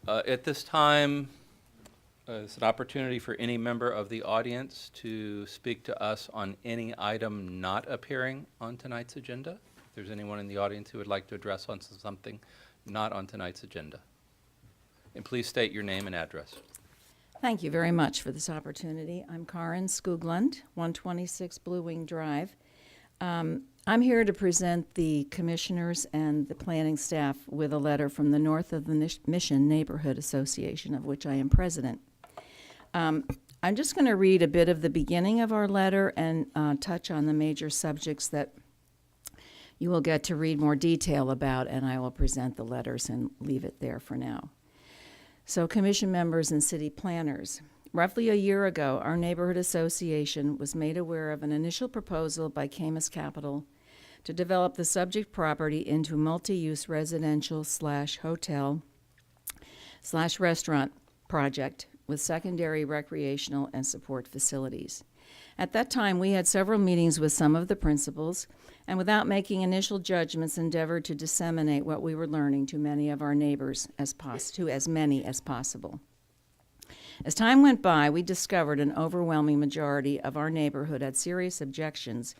At this time, it's an opportunity for any member of the audience to speak to us on any item not appearing on tonight's agenda. If there's anyone in the audience who would like to address on something not on tonight's agenda. And please state your name and address. Thank you very much for this opportunity. I'm Karen Skoglund, 126 Blue Wing Drive. I'm here to present the commissioners and the planning staff with a letter from the North of the Mission Neighborhood Association, of which I am president. I'm just going to read a bit of the beginning of our letter and touch on the major subjects that you will get to read more detail about, and I will present the letters and leave it there for now. So, commission members and city planners, roughly a year ago, our neighborhood association was made aware of an initial proposal by Camus Capital to develop the subject property into multi-use residential/hotel/restaurant project with secondary recreational and support facilities. At that time, we had several meetings with some of the principals, and without making initial judgments, endeavored to disseminate what we were learning to many of our neighbors to as many as possible. As time went by, we discovered an overwhelming majority of our neighborhood had serious objections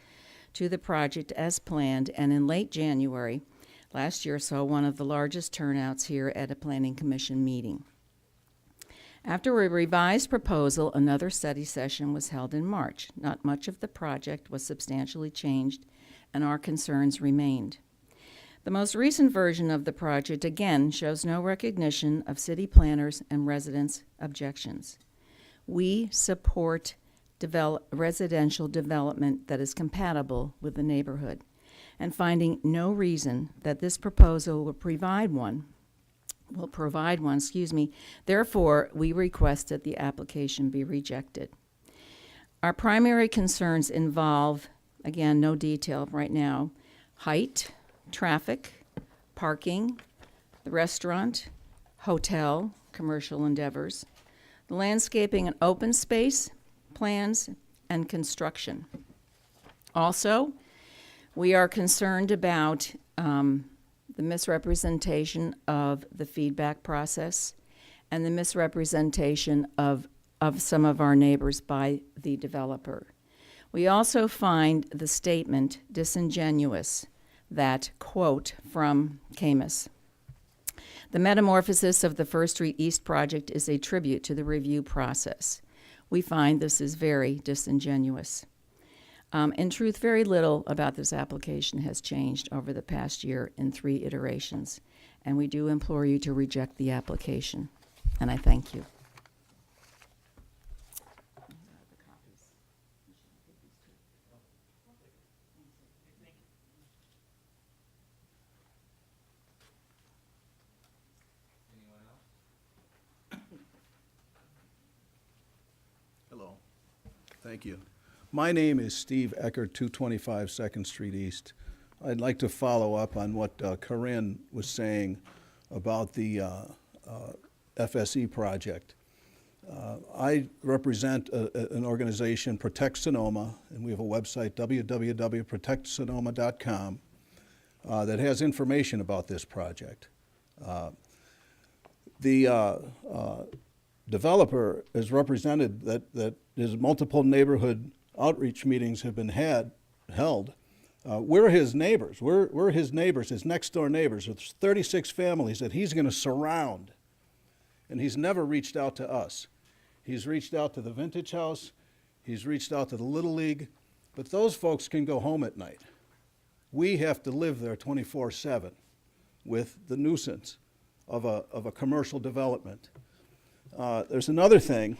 to the project as planned, and in late January last year saw one of the largest turnouts here at a planning commission meeting. After a revised proposal, another study session was held in March. Not much of the project was substantially changed, and our concerns remained. The most recent version of the project again shows no recognition of city planners and residents' objections. We support residential development that is compatible with the neighborhood, and finding no reason that this proposal will provide one, therefore, we request that the application be rejected. Our primary concerns involve, again, no detail right now, height, traffic, parking, the restaurant, hotel, commercial endeavors, the landscaping and open space, plans, and construction. Also, we are concerned about the misrepresentation of the feedback process and the misrepresentation of some of our neighbors by the developer. We also find the statement disingenuous that, quote, from Camus, "The metamorphosis of the First Street East project is a tribute to the review process." We find this is very disingenuous. In truth, very little about this application has changed over the past year in 3 iterations, and we do implore you to reject the application, and I thank you. Hello. Thank you. My name is Steve Eckert, 225 2nd Street East. I'd like to follow up on what Corinne was saying about the FSE project. I represent an organization, Protect Sonoma, and we have a website, www.protectsonoma.com, that has information about this project. The developer has represented that his multiple neighborhood outreach meetings have been held. We're his neighbors. We're his neighbors, his next door neighbors. There's 36 families that he's going to surround, and he's never reached out to us. He's reached out to the Vintage House. He's reached out to the Little League, but those folks can go home at night. We have to live there 24/7 with the nuisance of a commercial development. There's another thing.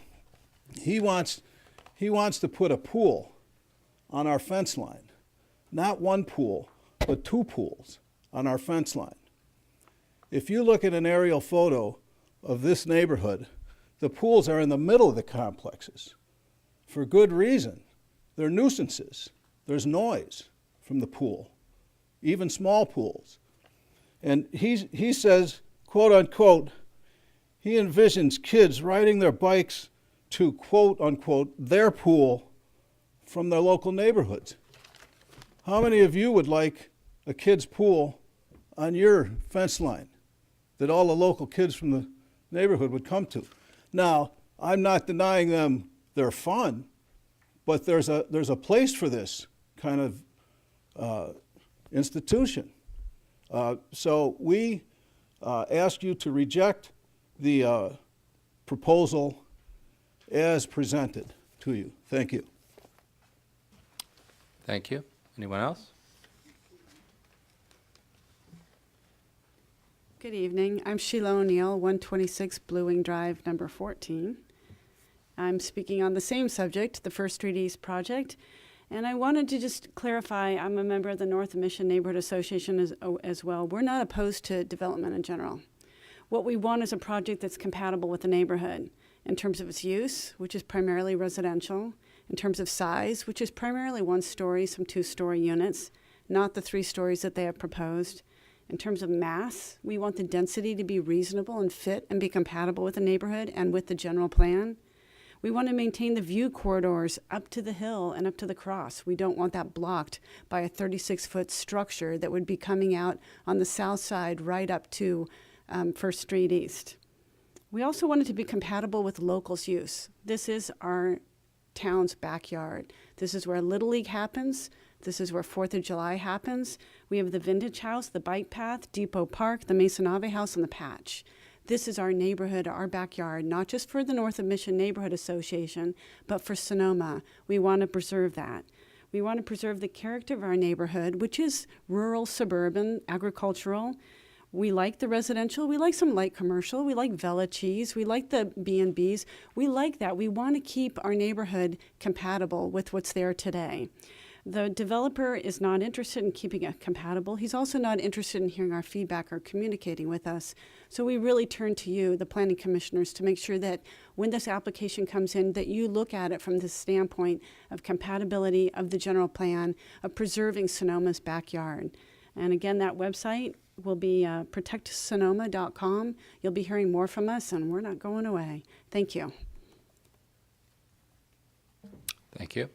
He wants to put a pool on our fence line. Not one pool, but 2 pools on our fence line. If you look at an aerial photo of this neighborhood, the pools are in the middle of the complexes for good reason. They're nuisances. There's noise from the pool, even small pools. And he says, quote unquote, he envisions kids riding their bikes to, quote unquote, their pool from their local neighborhoods. How many of you would like a kid's pool on your fence line that all the local kids from neighborhood would come to. Now, I'm not denying them their fun, but there's a place for this kind of institution. So we ask you to reject the proposal as presented to you. Thank you. Thank you. Anyone else? Good evening. I'm Sheila O'Neill, 126 Blue Wing Drive, number 14. I'm speaking on the same subject, the First Street East project, and I wanted to just clarify, I'm a member of the North Mission Neighborhood Association as well. We're not opposed to development in general. What we want is a project that's compatible with the neighborhood in terms of its use, which is primarily residential, in terms of size, which is primarily 1-story, some 2-story units, not the 3 stories that they have proposed. In terms of mass, we want the density to be reasonable and fit and be compatible with the neighborhood and with the general plan. We want to maintain the view corridors up to the hill and up to the cross. We don't want that blocked by a 36-foot structure that would be coming out on the south side right up to First Street East. We also want it to be compatible with locals' use. This is our town's backyard. This is where Little League happens. This is where 4th of July happens. We have the Vintage House, the Bike Path, Depot Park, the Mason Ave House, and the Patch. This is our neighborhood, our backyard, not just for the North of Mission Neighborhood Association, but for Sonoma. We want to preserve that. We want to preserve the character of our neighborhood, which is rural, suburban, agricultural. We like the residential. We like some light commercial. We like Vella cheese. We like the B&Bs. We like that. We want to keep our neighborhood compatible with what's there today. The developer is not interested in keeping it compatible. He's also not interested in hearing our feedback or communicating with us. So we really turn to you, the planning commissioners, to make sure that when this application comes in, that you look at it from the standpoint of compatibility of the general plan, of preserving Sonoma's backyard. And again, that website will be protectsonoma.com. You'll be hearing more from us, and we're not going away. Thank you. Thank you.